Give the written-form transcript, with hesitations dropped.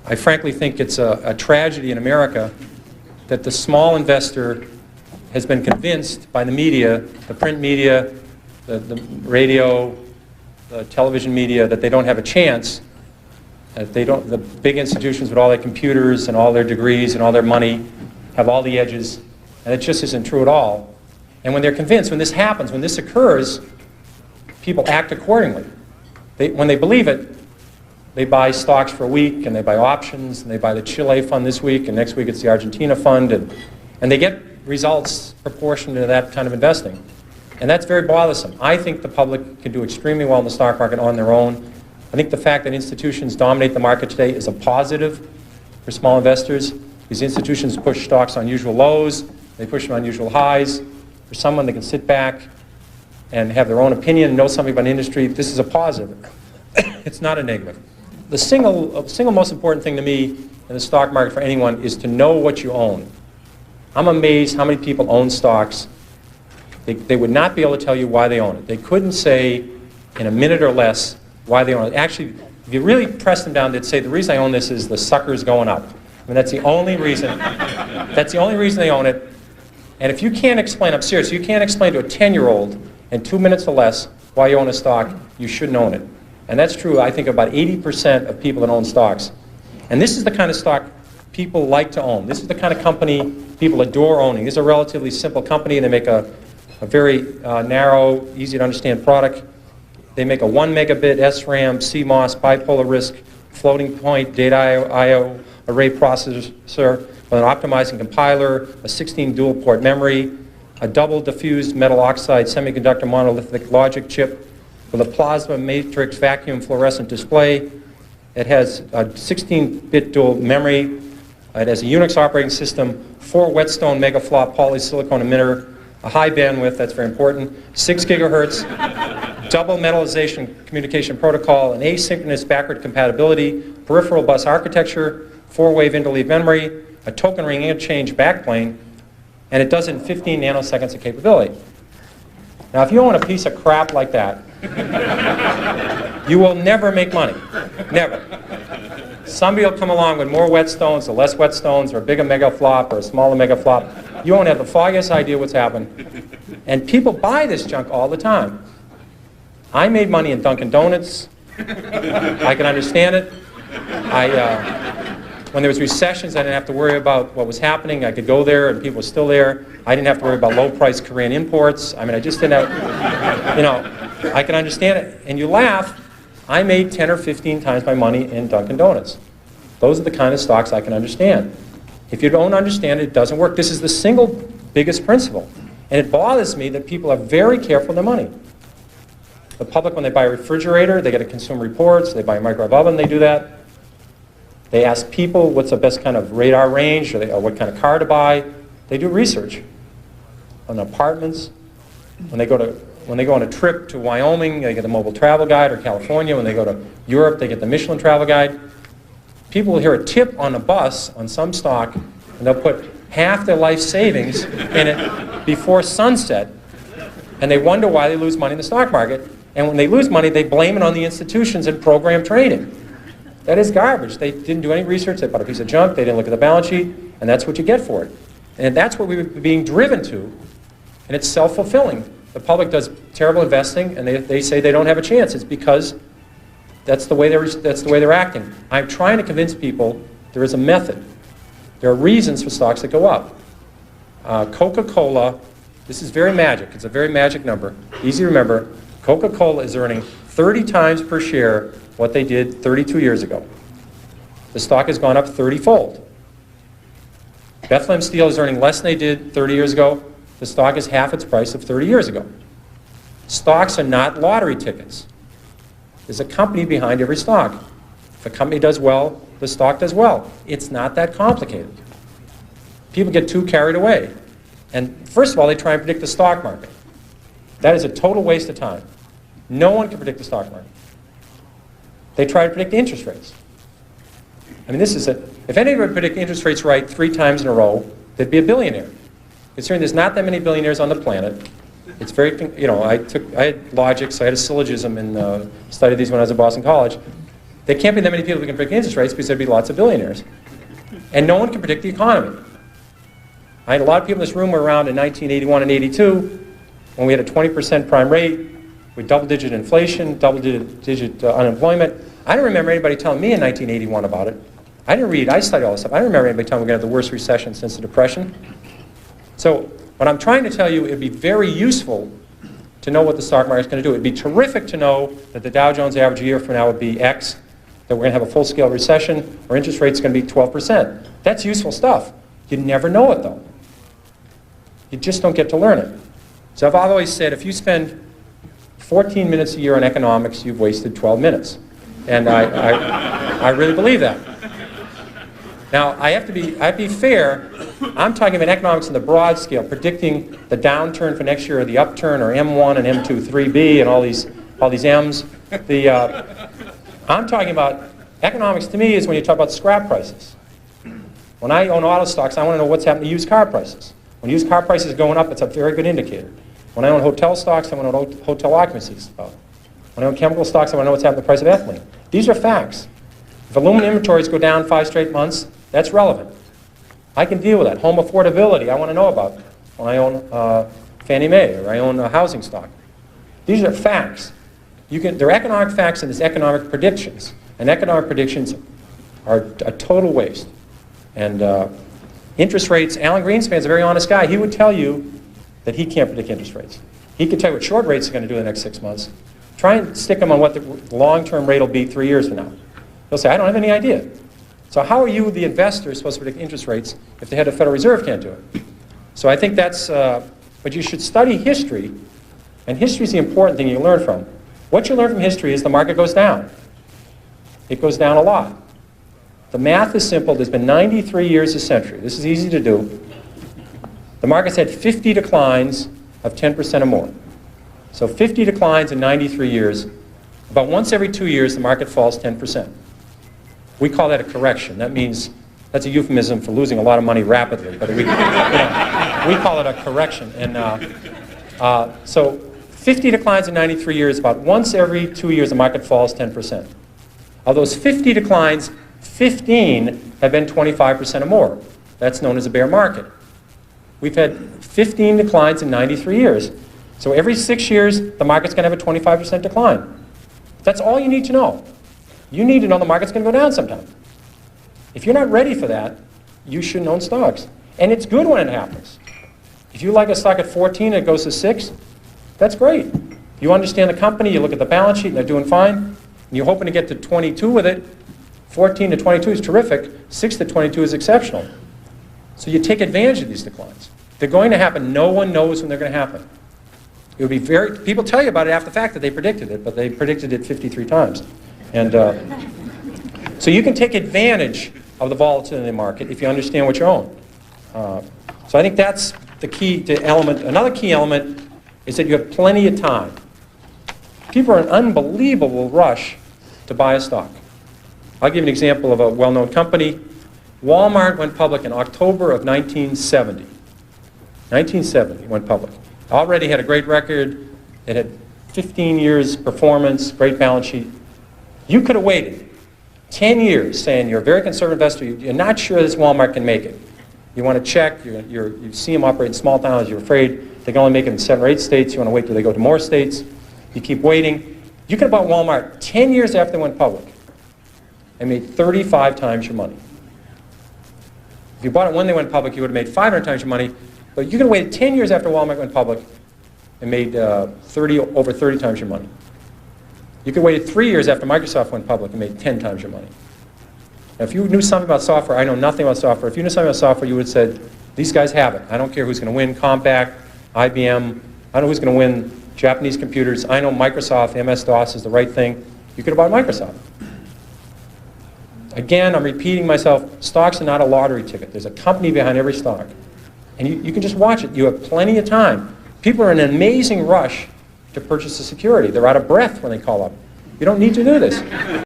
I frankly think it's a tragedy in America that the small investor has been convinced by the media, the print media, the radio, the television media, that they don't have a chance. That they don't, the big institutions with all their computers and all their degrees and all their money have all the edges, and it just isn't true at all. And when they're convinced, when this happens, when this occurs, people act accordingly. When they believe it, they buy stocks for a week, and they buy options, and they buy the Chile fund this week, and next week it's the Argentina fund, and they get results proportionate to that kind of investing. And that's very bothersome. I think the public can do extremely well in the stock market on their own. I think the fact that institutions dominate the market today is a positive for small investors. These institutions push stocks on usual lows, they push them on usual highs. For someone that can sit back and have their own opinion and know something about an industry, this is a positive. It's not a negative. The single most important thing to me in the stock market for anyone is to know what you own. I'm amazed how many people own stocks. They would not be able to tell you why they own it. They couldn't say in a minute or less why they own it. Actually, if you really press them down, they'd say, the reason I own this is the sucker's going up. I mean, that's the only reason. That's the only reason they own it. And if you can't explain, I'm serious, you can't explain to a 10-year-old in 2 minutes or less why you own a stock, you shouldn't own it. And that's true, I think, about 80% of people that own stocks. And this is the kind of stock people like to own. This is the kind of company people adore owning. This is a relatively simple company. They make a very narrow, easy to understand product. They make a 1 megabit SRAM, CMOS, bipolar risk, floating point data I/O array processor with an optimizing compiler, a 16 dual port memory, a double diffused metal oxide semiconductor monolithic logic chip with a plasma matrix vacuum fluorescent display. It has a 16-bit dual memory. It has a Unix operating system, 4 Whetstone megaflop polysilicon emitter, a high bandwidth, that's very important, 6 gigahertz, double metallization communication protocol, an asynchronous backward compatibility, peripheral bus architecture, 4-wave interleave memory, a token ring interchange backplane, and it does it in 15 nanoseconds of capability. Now, if you own a piece of crap like that, you will never make money. Never. Somebody will come along with more whetstones or less whetstones or a bigger megaflop or a smaller megaflop. You won't have the foggiest idea what's happened. And people buy this junk all the time. I made money in Dunkin' Donuts. I can understand it. When there was recessions, I didn't have to worry about what was happening. I could go there and people were still there. I didn't have to worry about low-priced Korean imports. I mean, I just didn't have, you know, I can understand it. And you laugh. I made 10 or 15 times my money in Dunkin' Donuts. Those are the kind of stocks I can understand. If you don't understand it, it doesn't work. This is the single biggest principle. And it bothers me that people are very careful with their money. The public, when they buy a refrigerator, they get a Consumer Reports. They buy a microwave oven, they do that. They ask people what's the best kind of radar range or what kind of car to buy. They do research on apartments. When they go on a trip to Wyoming, they get the Mobile Travel Guide, or California. When they go to Europe, they get the Michelin Travel Guide. People will hear a tip on a bus on some stock, and they'll put half their life savings in it before sunset, and they wonder why they lose money in the stock market. And when they lose money, they blame it on the institutions and program trading. That is garbage. They didn't do any research. They bought a piece of junk. They didn't look at the balance sheet, and that's what you get for it. And that's what we're being driven to, and it's self-fulfilling. The public does terrible investing, and they say they don't have a chance. It's because that's the way they're acting. I'm trying to convince people there is a method. There are reasons for stocks that go up. Coca-Cola, this is very magic. It's a very magic number. Easy to remember. Coca-Cola is earning 30 times per share what they did 32 years ago. The stock has gone up 30-fold. Bethlehem Steel is earning less than they did 30 years ago. The stock is half its price of 30 years ago. Stocks are not lottery tickets. There's a company behind every stock. If a company does well, the stock does well. It's not that complicated. People get too carried away. And first of all, they try and predict the stock market. That is a total waste of time. No one can predict the stock market. They try to predict interest rates. I mean, if anybody would predict interest rates right 3 times in a row, they'd be a billionaire. Considering there's not that many billionaires on the planet, it's very, you know, I had logic, so I had a syllogism and studied these when I was at Boston College. There can't be that many people that can predict interest rates because there'd be lots of billionaires. And no one can predict the economy. I had a lot of people in this room were around in 1981 and 82 when we had a 20% prime rate with double-digit inflation, double-digit unemployment. I don't remember anybody telling me in 1981 about it. I didn't read, I studied all this stuff. I don't remember anybody telling me we're going to have the worst recession since the Depression. So what I'm trying to tell you, it'd be very useful to know what the stock market's going to do. It'd be terrific to know that the Dow Jones average a year from now would be X, that we're going to have a full-scale recession, or interest rate's going to be 12%. That's useful stuff. You never know it, though. You just don't get to learn it. So I've always said, if you spend 14 minutes a year on economics, you've wasted 12 minutes. And I really believe that. Now, I have to be fair. I'm talking about economics in the broad scale, predicting the downturn for next year, or the upturn, or M1 and M2, 3B, and all these M's. I'm talking about economics. To me, is when you talk about scrap prices. When I own auto stocks, I want to know what's happening to used car prices. When used car prices are going up, it's a very good indicator. When I own hotel stocks, I want to know what hotel occupancy is about. When I own chemical stocks, I want to know what's happening to the price of ethylene. These are facts. If aluminum inventories go down 5 straight months, that's relevant. I can deal with that. Home affordability, I want to know about when I own Fannie Mae or I own a housing stock. These are facts. They're economic facts and there's economic predictions. And economic predictions are a total waste. And interest rates, Alan Greenspan's a very honest guy. He would tell you that he can't predict interest rates. He could tell you what short rates are going to do in the next 6 months. Try and stick them on what the long-term rate will be 3 years from now. He'll say, I don't have any idea. So how are you, the investor, supposed to predict interest rates if the head of the Federal Reserve can't do it? So I think that's, but you should study history, and history is the important thing you learn from. What you learn from history is the market goes down. It goes down a lot. The math is simple. There's been 93 years a century. This is easy to do. The market's had 50 declines of 10% or more. So 50 declines in 93 years. About once every 2 years, the market falls 10%. We call that a correction. That means, that's a euphemism for losing a lot of money rapidly. But we call it a correction. And so 50 declines in 93 years, about once every 2 years, the market falls 10%. Of those 50 declines, 15 have been 25% or more. That's known as a bear market. We've had 15 declines in 93 years. So every 6 years, the market's going to have a 25% decline. That's all you need to know. You need to know the market's going to go down sometime. If you're not ready for that, you shouldn't own stocks. And it's good when it happens. If you like a stock at 14 and it goes to 6, that's great. You understand the company, you look at the balance sheet and they're doing fine, and you're hoping to get to 22 with it. 14 to 22 is terrific. 6 to 22 is exceptional. So you take advantage of these declines. They're going to happen. No one knows when they're going to happen. It would be people tell you about it after the fact that they predicted it, but they predicted it 53 times. And so you can take advantage of the volatility in the market if you understand what you own. So I think that's the key to element. Another key element is that you have plenty of time. People are in an unbelievable rush to buy a stock. I'll give you an example of a well-known company. Walmart went public in October of 1970. 1970 went public. Already had a great record. It had 15 years performance, great balance sheet. You could have waited 10 years saying you're a very conservative investor. You're not sure this Walmart can make it. You want to check. You see them operate in small towns. You're afraid they can only make it in 7 or 8 states. You want to wait till they go to more states. You keep waiting. You could have bought Walmart 10 years after they went public and made 35 times your money. If you bought it when they went public, you would have made 500 times your money. But you could have waited 10 years after Walmart went public and made over 30 times your money. You could have waited 3 years after Microsoft went public and made 10 times your money. Now, if you knew something about software, I know nothing about software. If you knew something about software, you would have said, these guys have it. I don't care who's going to win, Compaq, IBM. I know who's going to win Japanese computers. I know Microsoft, MS-DOS is the right thing. You could have bought Microsoft. Again, I'm repeating myself, stocks are not a lottery ticket. There's a company behind every stock. And you can just watch it. You have plenty of time. People are in an amazing rush to purchase a security. They're out of breath when they call up. You don't need to do this.